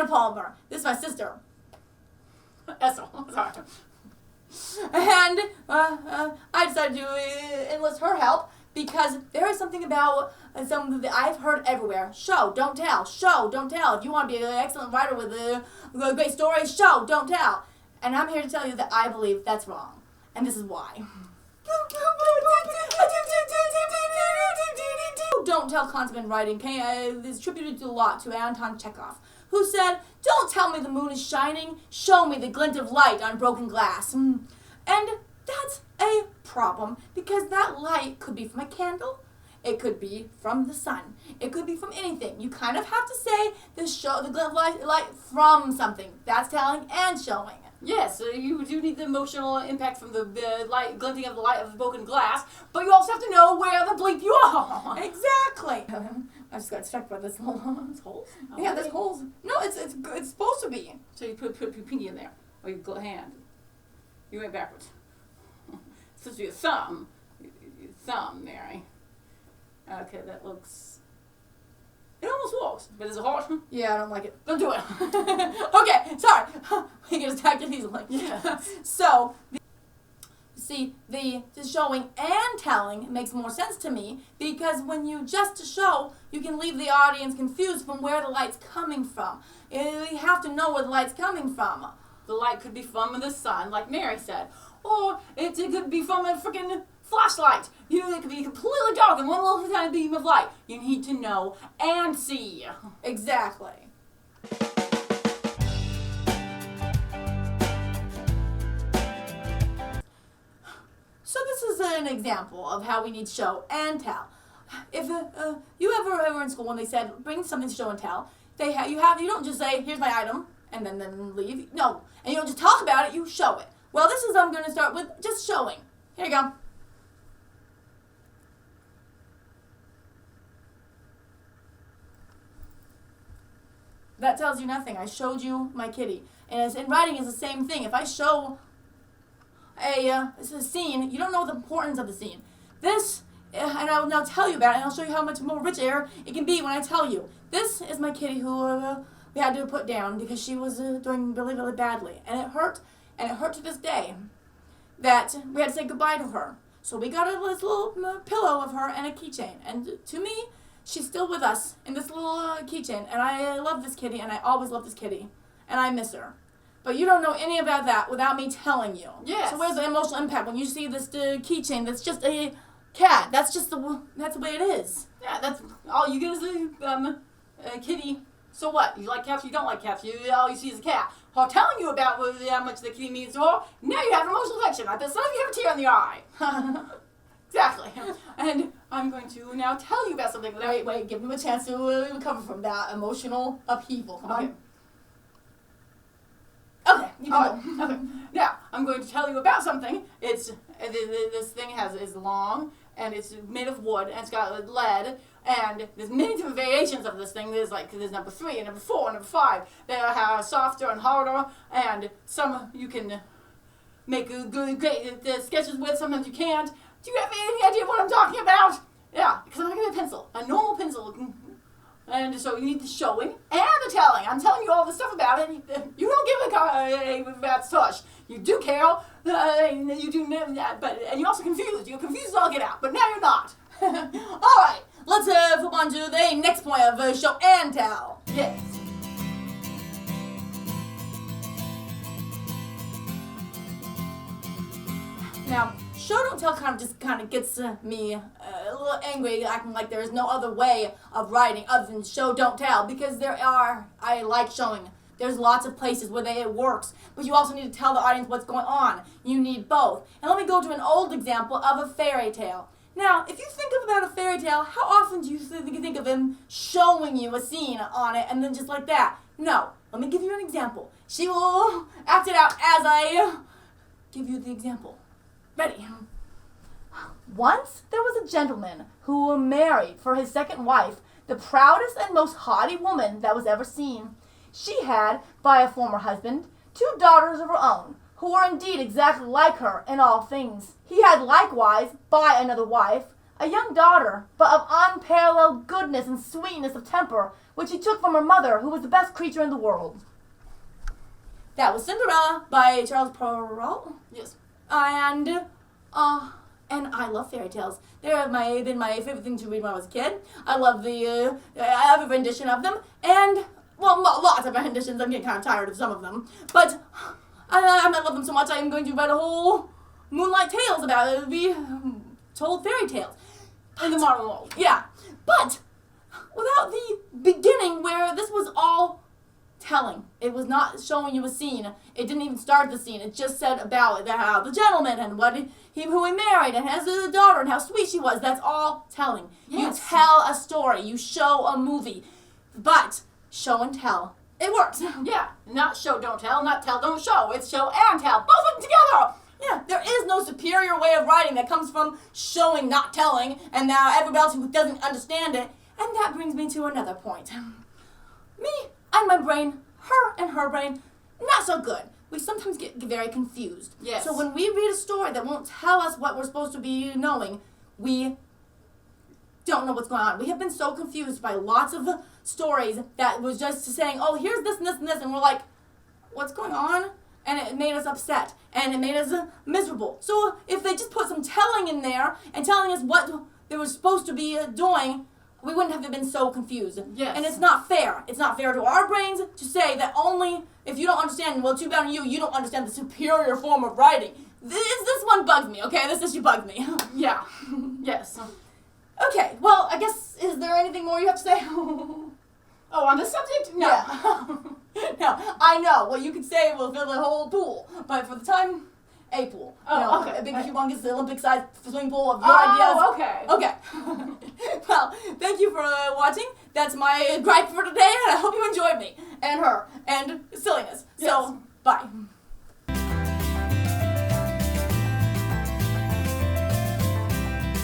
Palmer. This is my sister. Ethel. Sorry. And I decided to enlist her help because there is something about something that I've heard everywhere. Show, don't tell. Show, don't tell. If you want to be an excellent writer with a great story, show, don't tell. And I'm here to tell you that I believe that's wrong. And this is why. Don't tell concept in writing is attributed a lot to Anton Chekhov, who said, "Don't tell me the moon is shining, show me the glint of light on broken glass." And that's a problem, because that light could be from a candle, it could be from the sun, it could be from anything. You kind of have to say the glint of light from something. That's telling and showing. Yes, you do need the emotional impact from the light, glinting of the light of the broken glass, but you also have to know where the bleep you are. Exactly. I just got struck by this hole. There's holes? Oh, yeah, there's holes. No, it's supposed to be. So you put your pinky in there, or your hand. You went backwards. It's supposed to be a thumb. Your thumb, Mary. Okay, that looks... It almost works, but is it hard? Yeah, I don't like it. Don't do it. Okay, sorry. We get distracted easily. Yeah. So, see, the showing and telling makes more sense to me, because when you just show, you can leave the audience confused from where the light's coming from. You have to know where the light's coming from. The light could be from the sun, like Mary said, or it could be from a freaking flashlight. It could be completely dark and one little tiny beam of light. You need to know and see. Exactly. So this is an example of how we need show and tell. If you ever in school when they said bring something to show and tell, you don't just say here's my item and then leave. No, and you don't just talk about it. You show it. Well, this is I'm going to start with just showing. Here you go. That tells you nothing. I showed you my kitty. And in writing is the same thing. If I show a scene, you don't know the importance of the scene. This, and I will now tell you about it, and I'll show you how much more richer it can be when I tell you. This is my kitty who we had to put down because she was doing really, really badly. And it hurt to this day that we had to say goodbye to her. So we got this little pillow of her and a keychain. And to me, she's still with us in this little keychain, and I love this kitty, and I always love this kitty, and I miss her. But you don't know any about that without me telling you. Yes. So where's the emotional impact when you see this keychain that's just a cat? That's the way it is. Yeah, that's all you get is a kitty. So what? You like cats? You don't like cats? All you see is a cat. While telling you about how much the kitty means to her, now you have an emotional connection. I bet some of you have a tear in the eye. Exactly. And I'm going to now tell you about something. Wait, give him a chance to recover from that emotional upheaval. Come on. Okay, you can go. Okay. Now, I'm going to tell you about something. This thing is long, and it's made of wood, and it's got lead, and there's many different variations of this thing. There's number 3, and number 4, and number 5. They are softer and harder, and some you can make great sketches with, sometimes you can't. Do you have any idea what I'm talking about? Yeah, because I'm not going to get a pencil. A normal pencil. And so you need the showing and the telling. I'm telling you all the stuff about it. You don't give a rat's tush. You do care. You do, and you're also confused. You're confused as all get out. But now you're not. All right, let's flip on to the next point of show and tell. Yes. Now, show don't tell kind of gets me a little angry, acting like there is no other way of writing other than show don't tell, because I like showing. There's lots of places where it works, but you also need to tell the audience what's going on. You need both. And let me go to an old example of a fairy tale. Now, if you think about a fairy tale, how often do you think of him showing you a scene on it and then just like that? No. Let me give you an example. She will act it out as I give you the example. Ready? Once there was a gentleman who married for his second wife the proudest and most haughty woman that was ever seen. She had, by a former husband, 2 daughters of her own, who were indeed exactly like her in all things. He had likewise, by another wife, a young daughter, but of unparalleled goodness and sweetness of temper, which she took from her mother, who was the best creature in the world. That was Cinderella by Charles Perrault. Yes. And I love fairy tales. They've been my favorite thing to read when I was a kid. I love every rendition of them, and well, lots of renditions. I'm getting kind of tired of some of them, but I love them so much. I am going to write a whole Moonlight Tales about it. We told fairy tales In the modern world. yeah, but without the beginning where this was all telling. It was not showing you a scene. It didn't even start the scene. It just said about how the gentleman and who he married and has a daughter and how sweet she was. That's all telling. Yes. You tell a story. You show a movie. But show and tell, it works. Yeah. Not show, don't tell. Not tell, don't show. It's show and tell. Both of them together. Yeah, there is no superior way of writing that comes from showing, not telling, and now everybody else who doesn't understand it. And that brings me to another point. Me and my brain, her and her brain, not so good. We sometimes get very confused. Yes. So when we read a story that won't tell us what we're supposed to be knowing, we don't know what's going on. We have been so confused by lots of stories that was just saying, oh, here's this and this and this, and we're like, what's going on? And it made us upset, and it made us miserable. So if they just put some telling in there and telling us what they were supposed to be doing, we wouldn't have been so confused. Yes. And it's not fair. It's not fair to our brains to say that only if you don't understand, well, too bad on you, you don't understand the superior form of writing. This one bugs me, okay? This issue bugs me. Yeah. Yes. Okay, well, I guess, is there anything more you have to say? Oh, on this subject? No. Yeah. No, I know. What you could say will fill the whole pool, but for the time, a pool. Oh, okay. A big, humongous, Olympic-sized swimming pool of your ideas. Oh, okay. Okay. Well, thank you for watching. That's my gripe for today, and I hope you enjoyed me and her and silliness. Yes. So, bye.